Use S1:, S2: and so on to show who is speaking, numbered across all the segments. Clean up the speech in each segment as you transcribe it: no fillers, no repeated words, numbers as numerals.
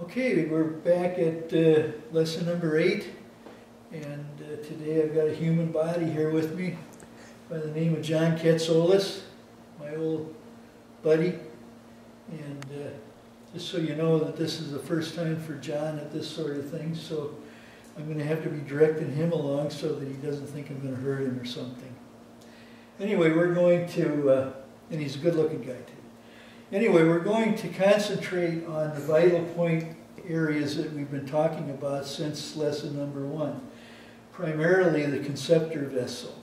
S1: Okay, we're back at lesson number 8, and today I've got a human body here with me by the name of John Katsolis, my old buddy, and just so you know that this is the first time for John at this sort of thing, so I'm going to have to be directing him along so that he doesn't think I'm going to hurt him or something. Anyway, we're going to, and he's a good-looking guy too. Anyway, we're going to concentrate on the vital point areas that we've been talking about since lesson number 1, primarily the conceptor vessel.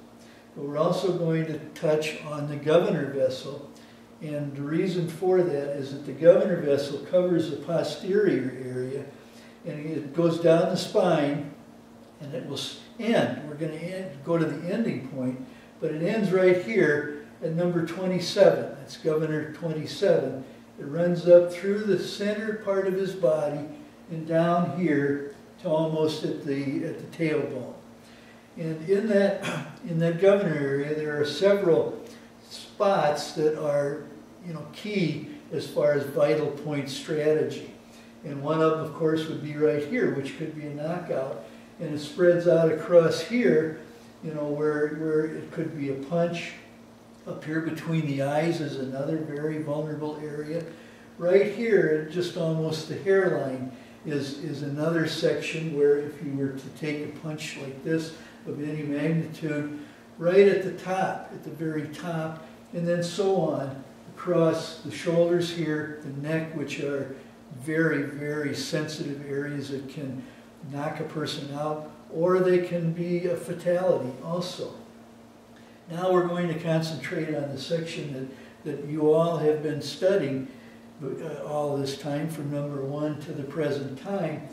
S1: But we're also going to touch on the governor vessel, and the reason for that is that the governor vessel covers the posterior area, and it goes down the spine, and it will end. We're going to go to the ending point, but it ends right here at number 27. That's governor 27. It runs up through the center part of his body and down here to almost at the tailbone. And in that governor area, there are several spots that are, key as far as vital point strategy. And one of them, of course, would be right here, which could be a knockout. And it spreads out across here, where it could be a punch. Up here between the eyes is another very vulnerable area. Right here, just almost the hairline, is another section where if you were to take a punch like this of any magnitude, right at the top, at the very top, and then so on, across the shoulders here, the neck, which are very, very sensitive areas that can knock a person out, or they can be a fatality also. Now we're going to concentrate on the section that you all have been studying all this time from number 1 to the present time,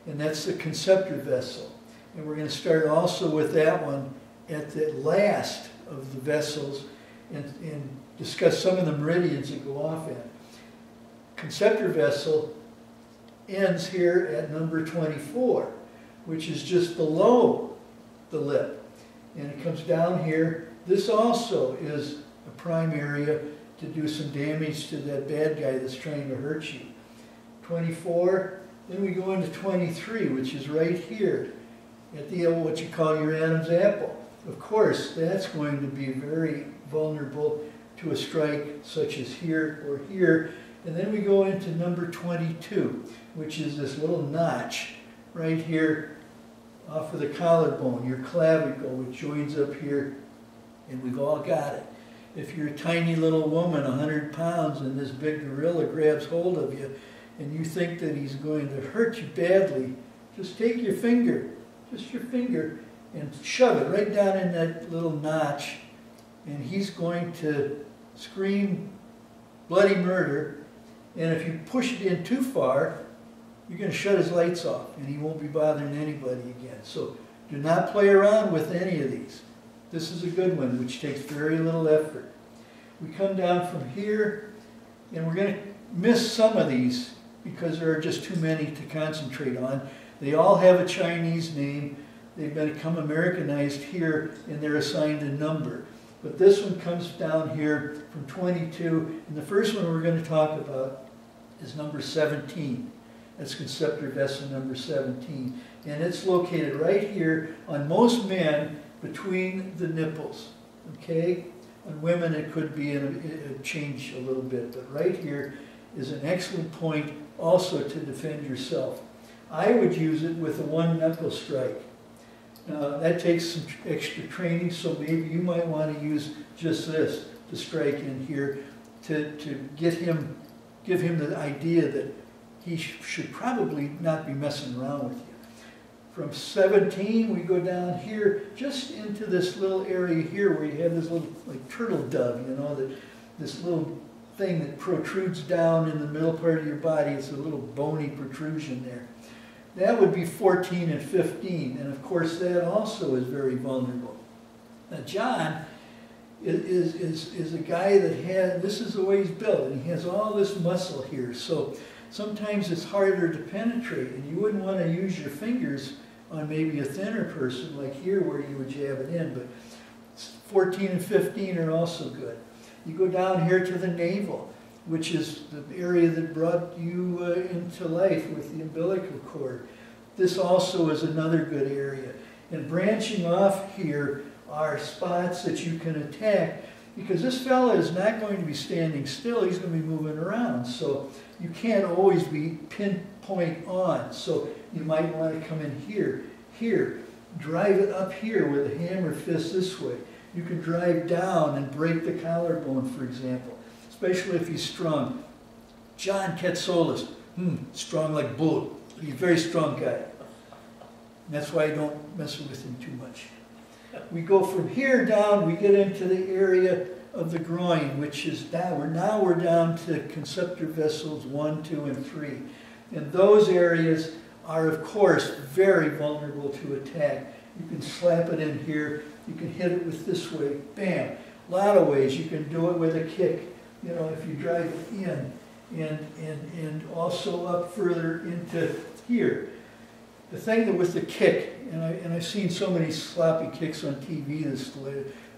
S1: and that's the conceptor vessel. And we're going to start also with that one at the last of the vessels and discuss some of the meridians that go off at. Conceptor vessel ends here at number 24, which is just below the lip, and it comes down here. This also is a prime area to do some damage to that bad guy that's trying to hurt you. 24, then we go into 23, which is right here at the what you call your Adam's apple. Of course, that's going to be very vulnerable to a strike such as here or here. And then we go into number 22, which is this little notch right here off of the collarbone, your clavicle, which joins up here. And we've all got it. If you're a tiny little woman, 100 pounds, and this big gorilla grabs hold of you, and you think that he's going to hurt you badly, just take your finger, just your finger, and shove it right down in that little notch, and he's going to scream bloody murder. And if you push it in too far, you're going to shut his lights off, and he won't be bothering anybody again. So do not play around with any of these. This is a good one, which takes very little effort. We come down from here, and we're going to miss some of these because there are just too many to concentrate on. They all have a Chinese name. They've become Americanized here, and they're assigned a number. But this one comes down here from 22, and the first one we're going to talk about is number 17. That's conceptor vessel number 17. And it's located right here on most men, between the nipples, okay? On women it could be a change a little bit, but right here is an excellent point also to defend yourself. I would use it with a one knuckle strike. Now that takes some extra training, so maybe you might want to use just this to strike in here to give him the idea that he should probably not be messing around with you. From 17, we go down here, just into this little area here where you have this little, like, turtle dove, this little thing that protrudes down in the middle part of your body. It's a little bony protrusion there. That would be 14 and 15, and of course that also is very vulnerable. Now John is a guy that this is the way he's built, and he has all this muscle here, so sometimes it's harder to penetrate, and you wouldn't want to use your fingers on maybe a thinner person like here where you would jab it in, but 14 and 15 are also good. You go down here to the navel. which is the area that brought you into life with the umbilical cord. This also is another good area. And branching off here are spots that you can attack, because this fella is not going to be standing still, he's going to be moving around. So you can't always be pinpoint on. So you might want to come in here, here, drive it up here with a hammer fist this way. You can drive down and break the collarbone, for example, especially if he's strong. John Katsolas, strong like bull. He's a very strong guy. And that's why I don't mess with him too much. We go from here down, we get into the area of the groin, which is down. Now we're down to conceptor vessels 1, 2, and 3. And those areas are, of course, very vulnerable to attack. You can slap it in here. You can hit it with this way. Bam. A lot of ways. You can do it with a kick. You know, if you drive it in. And also up further into here. The thing that with the kick, and I've seen so many sloppy kicks on TV this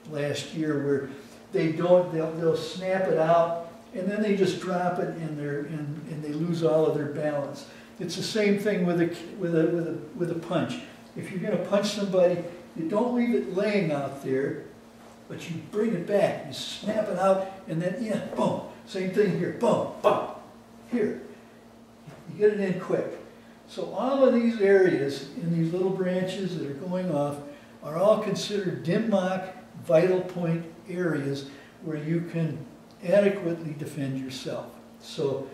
S1: last year where they'll snap it out and then they just drop it and they lose all of their balance. It's the same thing with a punch. If you're going to punch somebody, you don't leave it laying out there, but you bring it back. You snap it out and then in, boom. Same thing here, boom, boom. Here, you get it in quick. So all of these areas in these little branches that are going off are all considered Dim-Mak vital point areas where you can adequately defend yourself. So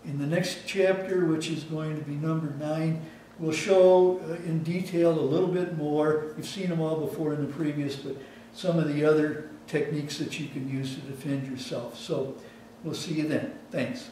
S1: in the next chapter, which is going to be number 9, we'll show in detail a little bit more. You've seen them all before in the previous, but some of the other techniques that you can use to defend yourself. So we'll see you then. Thanks.